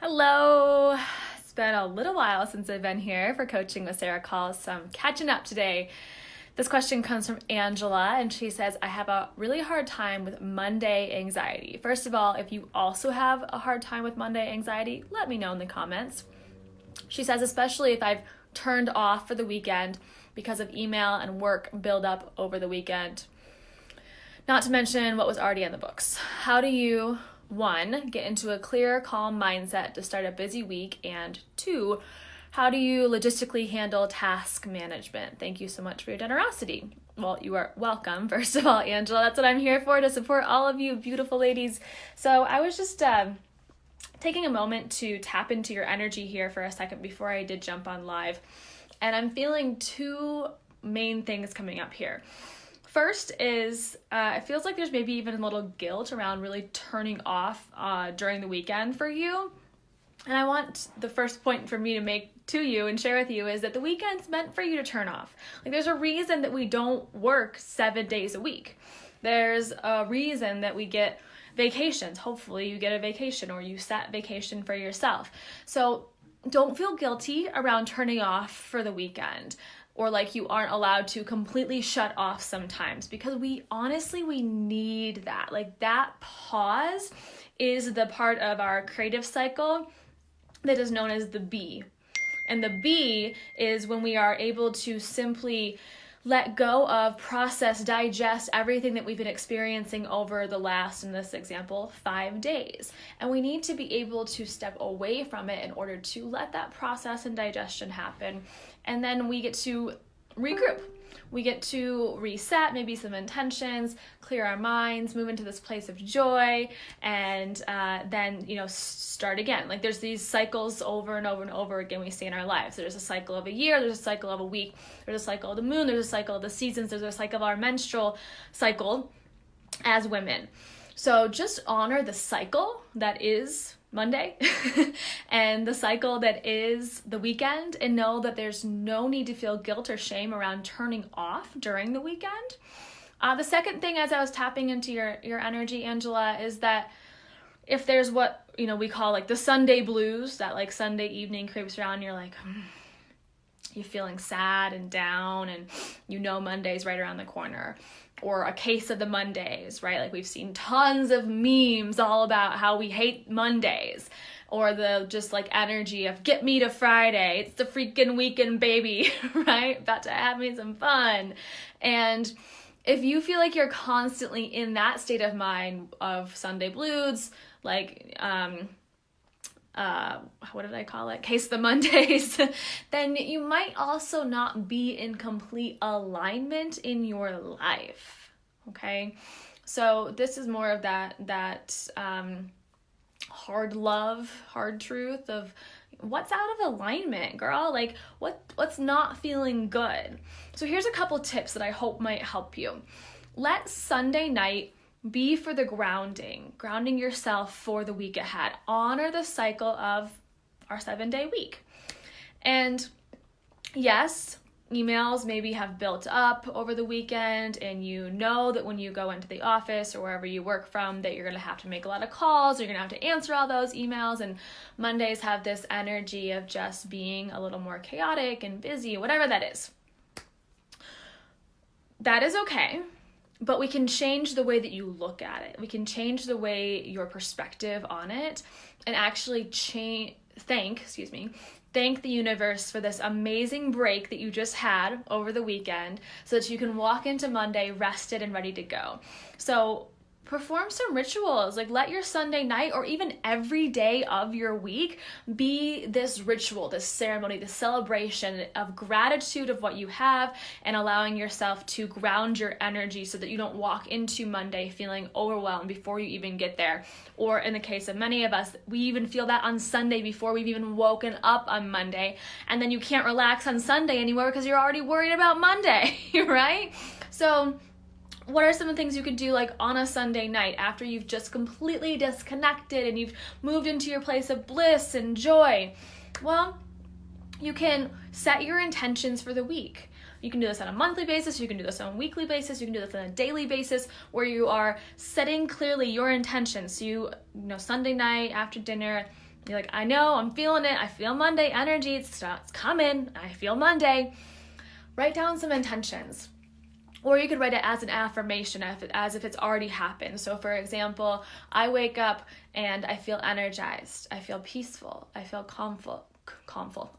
Hello. It's been a little while since I've been here for Coaching with Sarah Calls, so I'm catching up today. This question comes from Angela, and she says, I have a really hard time with Monday anxiety. First of all, if you also have a hard time with Monday anxiety, let me know in the comments. She says, especially if I've turned off for the weekend because of email and work buildup over the weekend. Not to mention what was already in the books. How do you, 1, get into a clear, calm mindset to start a busy week? And 2, how do you logistically handle task management? Thank you so much for your generosity. Well, you are welcome, first of all, Angela. That's what I'm here for, to support all of you beautiful ladies. So I was just taking a moment to tap into your energy here for a second before I did jump on live. And I'm feeling 2 main things coming up here. First is, it feels like there's maybe even a little guilt around really turning off during the weekend for you. And I want the first point for me to make to you and share with you is that the weekend's meant for you to turn off. Like, there's a reason that we don't work 7 days a week. There's a reason that we get vacations. Hopefully you get a vacation or you set vacation for yourself. So don't feel guilty around turning off for the weekend, or like you aren't allowed to completely shut off sometimes, because we need that. Like, that pause is the part of our creative cycle that is known as the B. And the B is when we are able to simply let go of, process, digest everything that we've been experiencing over the last, in this example, 5 days. And we need to be able to step away from it in order to let that process and digestion happen. And then we get to regroup. We get to reset maybe some intentions, clear our minds, move into this place of joy, and then, start again. Like, there's these cycles over and over and over again we see in our lives. There's a cycle of a year, there's a cycle of a week, there's a cycle of the moon, there's a cycle of the seasons, there's a cycle of our menstrual cycle as women. So just honor the cycle that is Monday and the cycle that is the weekend, and know that there's no need to feel guilt or shame around turning off during the weekend. The second thing, as I was tapping into your energy, Angela, is that if there's what we call like the Sunday blues, that like Sunday evening creeps around and you're like, you're feeling sad and down, and Monday's right around the corner, or a case of the Mondays, right? Like, we've seen tons of memes all about how we hate Mondays, or the just like energy of get me to Friday. It's the freaking weekend, baby, right? About to have me some fun. And if you feel like you're constantly in that state of mind of Sunday blues, like, what did I call it? Case of the Mondays, then you might also not be in complete alignment in your life. Okay. So this is more of that hard love, hard truth of what's out of alignment, girl. Like, what's not feeling good. So here's a couple tips that I hope might help you. Let Sunday night be for the grounding yourself for the week ahead. Honor the cycle of our 7-day week. And yes, emails maybe have built up over the weekend, and that when you go into the office or wherever you work from, that you're going to have to make a lot of calls, you're going to have to answer all those emails, and Mondays have this energy of just being a little more chaotic and busy, whatever that is. That is okay. But we can change the way that you look at it. We can change the way your perspective on it, and actually thank the universe for this amazing break that you just had over the weekend, so that you can walk into Monday rested and ready to go. So perform some rituals, like let your Sunday night or even every day of your week be this ritual, this ceremony, this celebration of gratitude of what you have, and allowing yourself to ground your energy so that you don't walk into Monday feeling overwhelmed before you even get there. Or in the case of many of us, we even feel that on Sunday before we've even woken up on Monday, and then you can't relax on Sunday anymore because you're already worried about Monday, right? So what are some of the things you could do, like on a Sunday night after you've just completely disconnected and you've moved into your place of bliss and joy? Well, you can set your intentions for the week. You can do this on a monthly basis, you can do this on a weekly basis, you can do this on a daily basis, where you are setting clearly your intentions. So Sunday night after dinner, You're like, I know, I'm feeling it. I feel Monday energy. It's coming. I feel Monday. Write down some intentions. Or you could write it as an affirmation, as if it's already happened. So for example, I wake up and I feel energized. I feel peaceful. I feel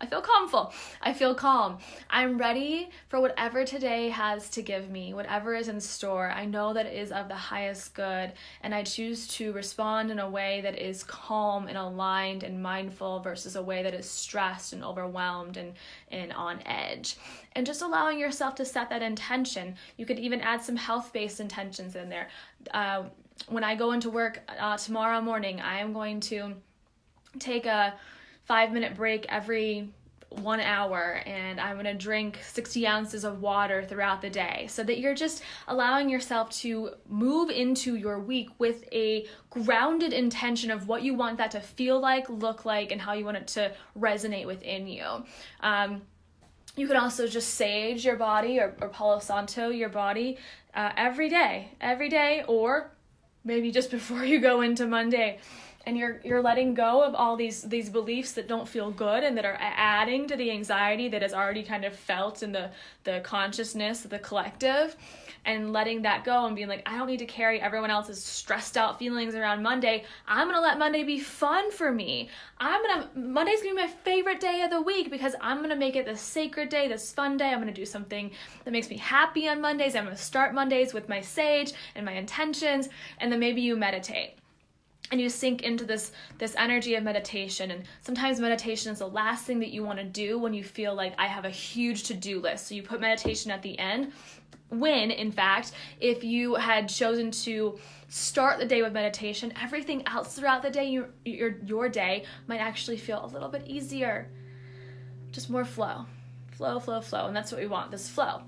I feel calm. I'm ready for whatever today has to give me, whatever is in store. I know that it is of the highest good, and I choose to respond in a way that is calm and aligned and mindful versus a way that is stressed and overwhelmed and on edge. And just allowing yourself to set that intention. You could even add some health-based intentions in there. When I go into work tomorrow morning, I am going to take a 5-minute break every 1 hour, and I'm going to drink 60 ounces of water throughout the day, so that you're just allowing yourself to move into your week with a grounded intention of what you want that to feel like, look like, and how you want it to resonate within you. You can also just sage your body or Palo Santo your body every day, or maybe just before you go into Monday. And you're letting go of all these beliefs that don't feel good and that are adding to the anxiety that is already kind of felt in the consciousness of the collective, and letting that go and being like, I don't need to carry everyone else's stressed out feelings around Monday. I'm going to let Monday be fun for me. Monday's going to be my favorite day of the week because I'm going to make it this sacred day, this fun day. I'm going to do something that makes me happy on Mondays. I'm going to start Mondays with my sage and my intentions, and then maybe you meditate. And you sink into this energy of meditation. And sometimes meditation is the last thing that you want to do when you feel like I have a huge to-do list. So you put meditation at the end, when, in fact, if you had chosen to start the day with meditation, everything else throughout the day, your day might actually feel a little bit easier. Just more flow. Flow. And that's what we want, this flow.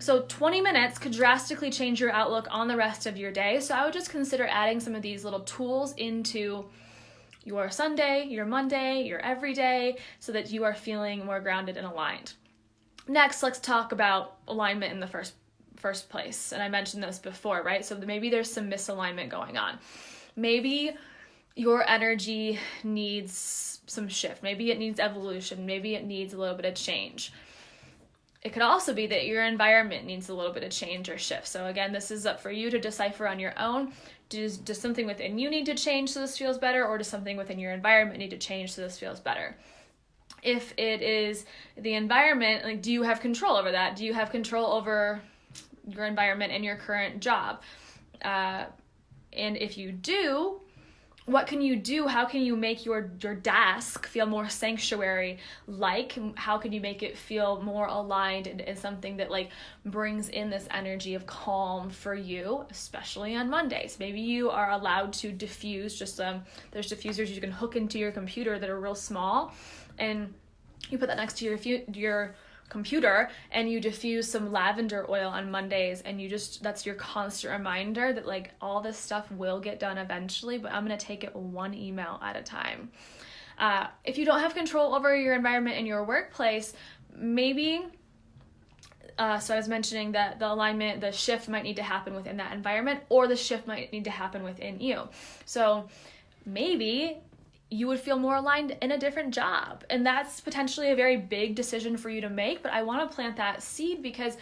So 20 minutes could drastically change your outlook on the rest of your day. So I would just consider adding some of these little tools into your Sunday, your Monday, your everyday, so that you are feeling more grounded and aligned. Next, let's talk about alignment in the first place. And I mentioned this before, right? So maybe there's some misalignment going on. Maybe your energy needs some shift. Maybe it needs evolution. Maybe it needs a little bit of change. It could also be that your environment needs a little bit of change or shift. So again, this is up for you to decipher on your own. Does something within you need to change so this feels better, or does something within your environment need to change so this feels better? If it is the environment, like, do you have control over that? Do you have control over your environment and your current job? And if you do, what can you do? How can you make your desk feel more sanctuary-like? How can you make it feel more aligned and something that like brings in this energy of calm for you, especially on Mondays? Maybe you are allowed to diffuse. There's diffusers you can hook into your computer that are real small, and you put that next to your computer, and you diffuse some lavender oil on Mondays, and that's your constant reminder that like all this stuff will get done eventually, but I'm going to take it one email at a time. If you don't have control over your environment in your workplace, maybe so I was mentioning that the alignment, the shift might need to happen within that environment, or the shift might need to happen within you. So maybe you would feel more aligned in a different job. And that's potentially a very big decision for you to make, but I want to plant that seed because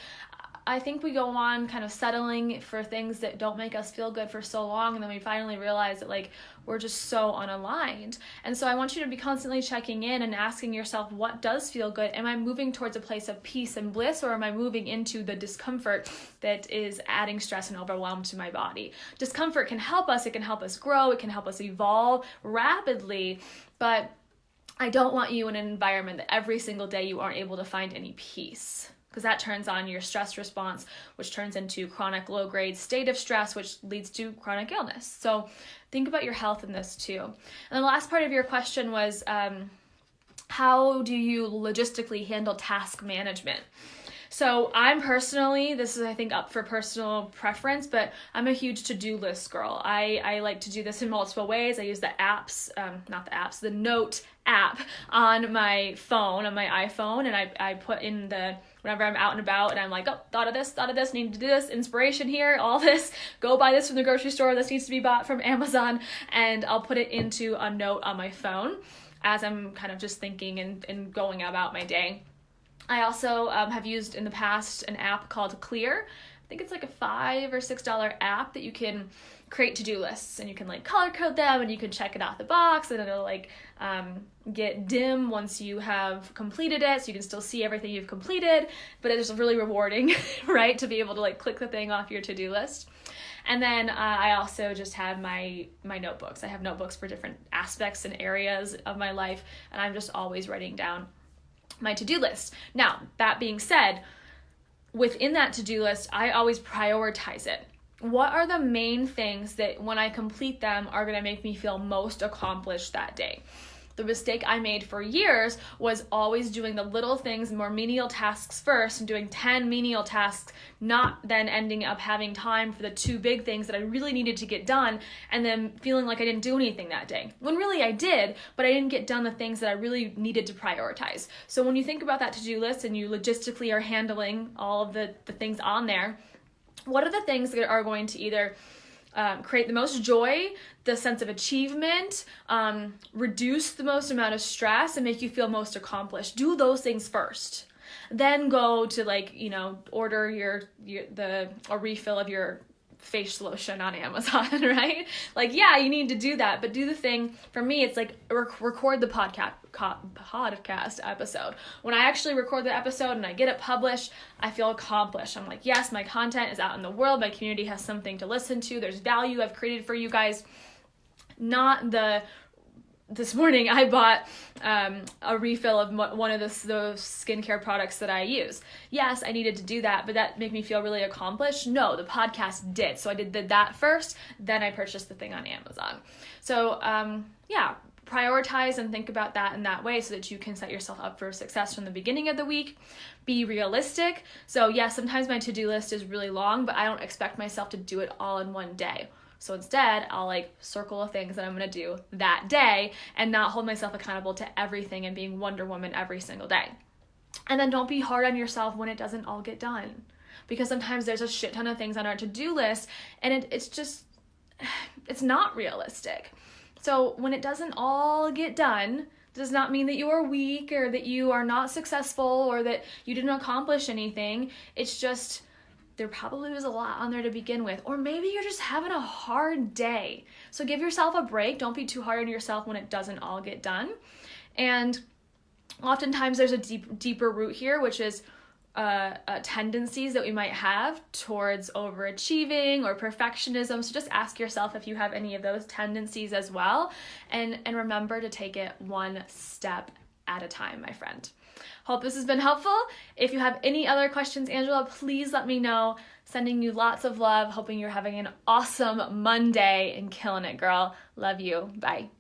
I think we go on kind of settling for things that don't make us feel good for so long, and then we finally realize that like we're just so unaligned. And so I want you to be constantly checking in and asking yourself, what does feel good? Am I moving towards a place of peace and bliss, or am I moving into the discomfort that is adding stress and overwhelm to my body? Discomfort can help us, it can help us grow, it can help us evolve rapidly, but I don't want you in an environment that every single day you aren't able to find any peace, because that turns on your stress response, which turns into chronic low-grade state of stress, which leads to chronic illness. So think about your health in this too. And the last part of your question was, how do you logistically handle task management? So I'm personally, this is I think up for personal preference, but I'm a huge to-do list girl. I like to do this in multiple ways. I use the apps, the Note app on my phone, on my iPhone, and I put in whenever I'm out and about and I'm like, oh, thought of this, need to do this, inspiration here, all this, go buy this from the grocery store, this needs to be bought from Amazon, and I'll put it into a note on my phone as I'm kind of just thinking and going about my day. I also have used in the past an app called Clear. I think it's like a $5 or $6 app that you can create to-do lists, and you can like color code them, and you can check it off the box, and it'll like get dim once you have completed it, so you can still see everything you've completed, but it's really rewarding, right, to be able to like click the thing off your to-do list. And then I also just have my notebooks. I have notebooks for different aspects and areas of my life, and I'm just always writing down my to-do list. Now, that being said, within that to-do list, I always prioritize it. What are the main things that when I complete them are going to make me feel most accomplished that day? The mistake I made for years was always doing the little things, more menial tasks first, and doing 10 menial tasks, not then ending up having time for the 2 big things that I really needed to get done, and then feeling like I didn't do anything that day. When really I did, but I didn't get done the things that I really needed to prioritize. So when you think about that to-do list and you logistically are handling all of the things on there, what are the things that are going to either create the most joy, the sense of achievement, reduce the most amount of stress, and make you feel most accomplished? Do those things first. Then go to order a refill of your face lotion on Amazon, right? You need to do that, but do the thing. For me, it's like record the podcast episode. When I actually record the episode and I get it published, I feel accomplished. I'm like, yes, my content is out in the world. My community has something to listen to. There's value I've created for you guys. This morning I bought a refill of one of those skincare products that I use. Yes, I needed to do that, but that made me feel really accomplished? No, the podcast did. So I did that first, then I purchased the thing on Amazon. So prioritize and think about that in that way so that you can set yourself up for success from the beginning of the week. Be realistic. So sometimes my to-do list is really long, but I don't expect myself to do it all in one day. So instead, I'll circle the things that I'm going to do that day and not hold myself accountable to everything and being Wonder Woman every single day. And then don't be hard on yourself when it doesn't all get done. Because sometimes there's a shit ton of things on our to-do list and it's not realistic. So when it doesn't all get done, does not mean that you are weak or that you are not successful or that you didn't accomplish anything. It's just there probably was a lot on there to begin with. Or maybe you're just having a hard day. So give yourself a break. Don't be too hard on yourself when it doesn't all get done. And oftentimes there's a deeper root here, which is tendencies that we might have towards overachieving or perfectionism. So just ask yourself if you have any of those tendencies as well. And remember to take it one step at a time, my friend. Hope this has been helpful. If you have any other questions, Angela, please let me know. Sending you lots of love. Hoping you're having an awesome Monday and killing it, girl. Love you. Bye.